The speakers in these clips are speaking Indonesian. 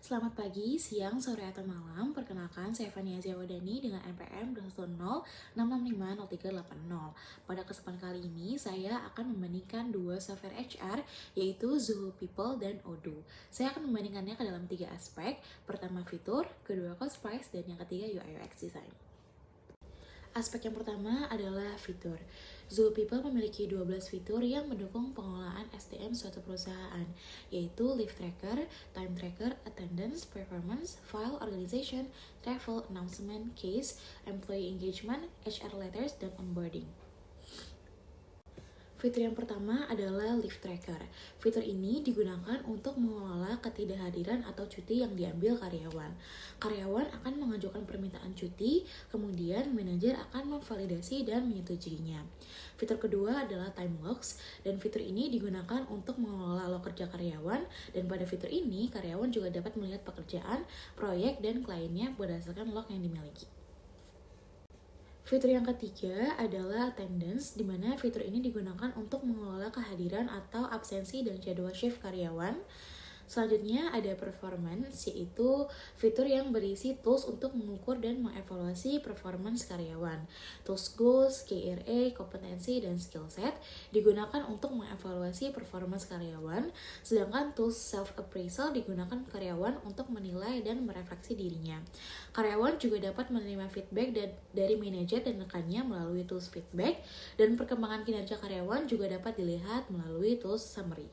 Selamat pagi, siang, sore, atau malam. Perkenalkan, saya Fania Ziawadani dengan NPM 210-665-0380. Pada kesempatan kali ini, saya akan membandingkan dua software HR, yaitu Zoho People dan Odoo. Saya akan membandingkannya ke dalam 3 aspek. Pertama, fitur, kedua, cost price, dan yang ketiga, UI UX design. Aspek yang pertama adalah fitur. Zoho People memiliki 12 fitur yang mendukung pengelolaan SDM suatu perusahaan, yaitu Leave Tracker, Time Tracker, Attendance, Performance, File Organization, Travel, Announcement, Case, Employee Engagement, HR Letters, dan Onboarding. Fitur yang pertama adalah Leave Tracker. Fitur ini digunakan untuk mengelola ketidakhadiran atau cuti yang diambil karyawan. Karyawan akan mengajukan permintaan cuti, kemudian manajer akan memvalidasi dan menyetujuinya. Fitur kedua adalah Time Logs, dan fitur ini digunakan untuk mengelola log kerja karyawan, dan pada fitur ini karyawan juga dapat melihat pekerjaan, proyek, dan kliennya berdasarkan log yang dimiliki. Fitur yang ketiga adalah attendance, di mana fitur ini digunakan untuk mengelola kehadiran atau absensi dan jadwal shift karyawan. Selanjutnya ada performance, yaitu fitur yang berisi tools untuk mengukur dan mengevaluasi performance karyawan. Tools goals, KRA, kompetensi, dan skill set digunakan untuk mengevaluasi performance karyawan, sedangkan tools self-appraisal digunakan karyawan untuk menilai dan merefleksi dirinya. Karyawan juga dapat menerima feedback dari manajer dan rekannya melalui tools feedback, dan perkembangan kinerja karyawan juga dapat dilihat melalui tools summary.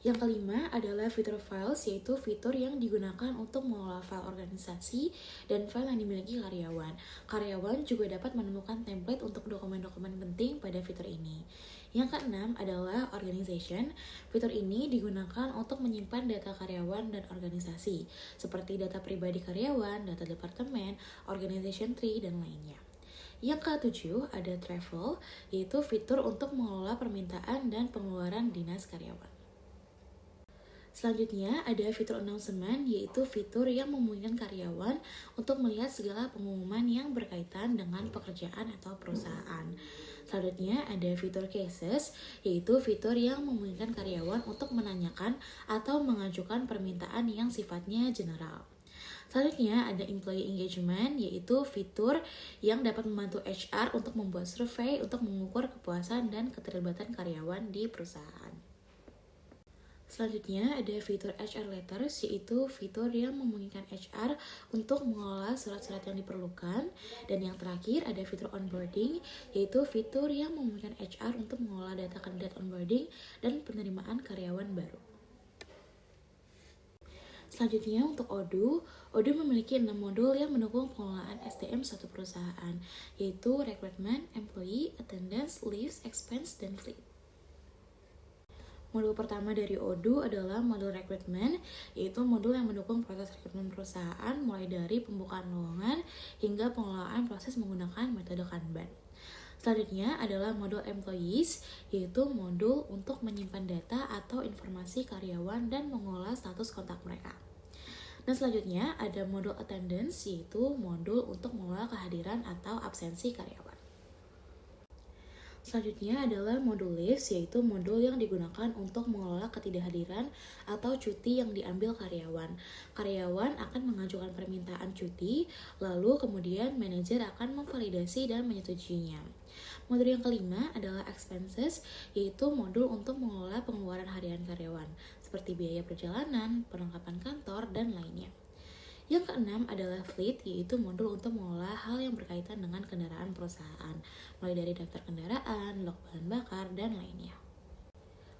Yang kelima adalah fitur files, yaitu fitur yang digunakan untuk mengelola file organisasi dan file yang dimiliki karyawan. Karyawan juga dapat menemukan template untuk dokumen-dokumen penting pada fitur ini. Yang keenam adalah organization. Fitur ini digunakan untuk menyimpan data karyawan dan organisasi, seperti data pribadi karyawan, data departemen, organization tree, dan lainnya. Yang ketujuh ada travel, yaitu fitur untuk mengelola permintaan dan pengeluaran dinas karyawan. Selanjutnya ada fitur announcement, yaitu fitur yang memungkinkan karyawan untuk melihat segala pengumuman yang berkaitan dengan pekerjaan atau perusahaan. Selanjutnya ada fitur cases, yaitu fitur yang memungkinkan karyawan untuk menanyakan atau mengajukan permintaan yang sifatnya general. Selanjutnya ada employee engagement, yaitu fitur yang dapat membantu HR untuk membuat survei untuk mengukur kepuasan dan keterlibatan karyawan di perusahaan. Selanjutnya ada fitur HR Letters, yaitu fitur yang memungkinkan HR untuk mengelola surat-surat yang diperlukan. Dan yang terakhir ada fitur Onboarding, yaitu fitur yang memungkinkan HR untuk mengelola data kandidat onboarding dan penerimaan karyawan baru. Selanjutnya untuk Odoo memiliki 6 modul yang mendukung pengelolaan SDM suatu perusahaan, yaitu Recruitment, Employee, Attendance, Leaves, Expense, dan Fleet. Modul pertama dari Odoo adalah modul rekrutmen, yaitu modul yang mendukung proses rekrutmen perusahaan mulai dari pembukaan lowongan hingga pengelolaan proses menggunakan metode Kanban. Selanjutnya adalah modul employees, yaitu modul untuk menyimpan data atau informasi karyawan dan mengelola status kontak mereka. Dan selanjutnya ada modul attendance, yaitu modul untuk mengelola kehadiran atau absensi karyawan. Selanjutnya adalah modul leaves, yaitu modul yang digunakan untuk mengelola ketidakhadiran atau cuti yang diambil karyawan. Karyawan akan mengajukan permintaan cuti, lalu kemudian manajer akan memvalidasi dan menyetujuinya. Modul yang kelima adalah expenses, yaitu modul untuk mengelola pengeluaran harian karyawan, seperti biaya perjalanan, perlengkapan kantor, dan lainnya. Yang keenam adalah fleet, yaitu modul untuk mengelola hal yang berkaitan dengan kendaraan perusahaan, mulai dari daftar kendaraan, log bahan bakar, dan lainnya.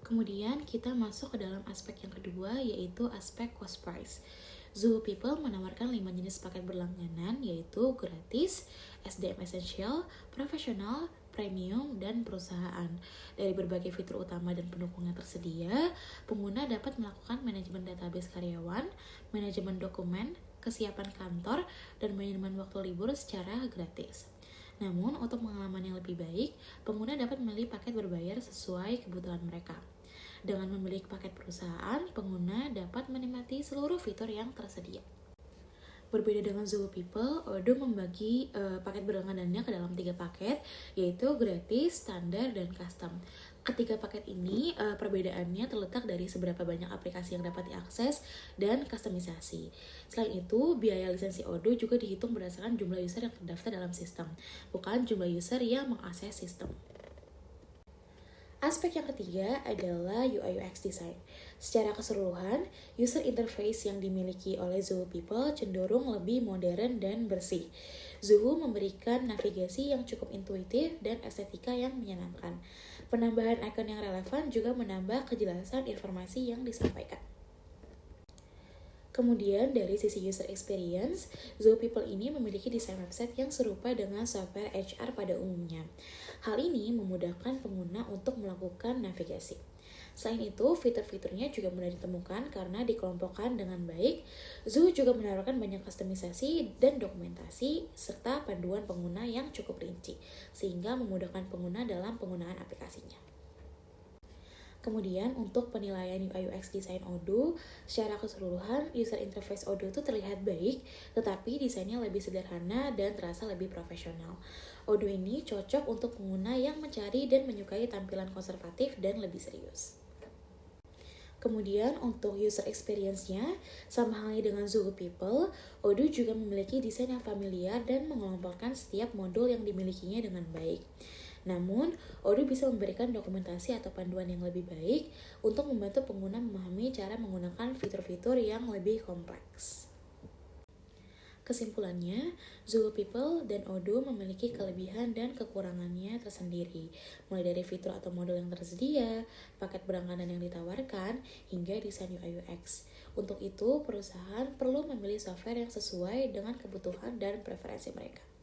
Kemudian kita masuk ke dalam aspek yang kedua, yaitu aspek cost price. Zoho People menawarkan 5 jenis paket berlangganan, yaitu gratis, SDM Essential, Profesional, Premium, dan Perusahaan. Dari berbagai fitur utama dan pendukungnya tersedia, pengguna dapat melakukan manajemen database karyawan, manajemen dokumen, kesiapan kantor, dan manajemen waktu libur secara gratis. Namun, untuk pengalaman yang lebih baik, pengguna dapat memilih paket berbayar sesuai kebutuhan mereka. Dengan memilih paket perusahaan, pengguna dapat menikmati seluruh fitur yang tersedia. Berbeda dengan Zoho People, Odoo membagi paket berlangganannya ke dalam 3 paket, yaitu gratis, standar, dan custom. Ketiga paket ini perbedaannya terletak dari seberapa banyak aplikasi yang dapat diakses dan kustomisasi. Selain itu, biaya lisensi Odoo juga dihitung berdasarkan jumlah user yang terdaftar dalam sistem, bukan jumlah user yang mengakses sistem. Aspek yang ketiga adalah UI UX design. Secara keseluruhan, user interface yang dimiliki oleh Zoho People cenderung lebih modern dan bersih. Zoho memberikan navigasi yang cukup intuitif dan estetika yang menyenangkan. Penambahan icon yang relevan juga menambah kejelasan informasi yang disampaikan. Kemudian dari sisi user experience, Zoho People ini memiliki desain website yang serupa dengan software HR pada umumnya. Hal ini memudahkan pengguna untuk melakukan navigasi. Selain itu, fitur-fiturnya juga mudah ditemukan karena dikelompokkan dengan baik. Zoho juga menawarkan banyak kustomisasi dan dokumentasi serta panduan pengguna yang cukup rinci, sehingga memudahkan pengguna dalam penggunaan aplikasinya. Kemudian untuk penilaian UI UX desain Odoo, secara keseluruhan user interface Odoo itu terlihat baik, tetapi desainnya lebih sederhana dan terasa lebih profesional. Odoo ini cocok untuk pengguna yang mencari dan menyukai tampilan konservatif dan lebih serius. Kemudian untuk user experience-nya, sama halnya dengan Zoho People, Odoo juga memiliki desain yang familiar dan mengelompokkan setiap modul yang dimilikinya dengan baik. Namun, Odoo bisa memberikan dokumentasi atau panduan yang lebih baik untuk membantu pengguna memahami cara menggunakan fitur-fitur yang lebih kompleks. Kesimpulannya, Zoho People dan Odoo memiliki kelebihan dan kekurangannya tersendiri, mulai dari fitur atau modul yang tersedia, paket berlangganan yang ditawarkan, hingga desain UI UX. Untuk itu, perusahaan perlu memilih software yang sesuai dengan kebutuhan dan preferensi mereka.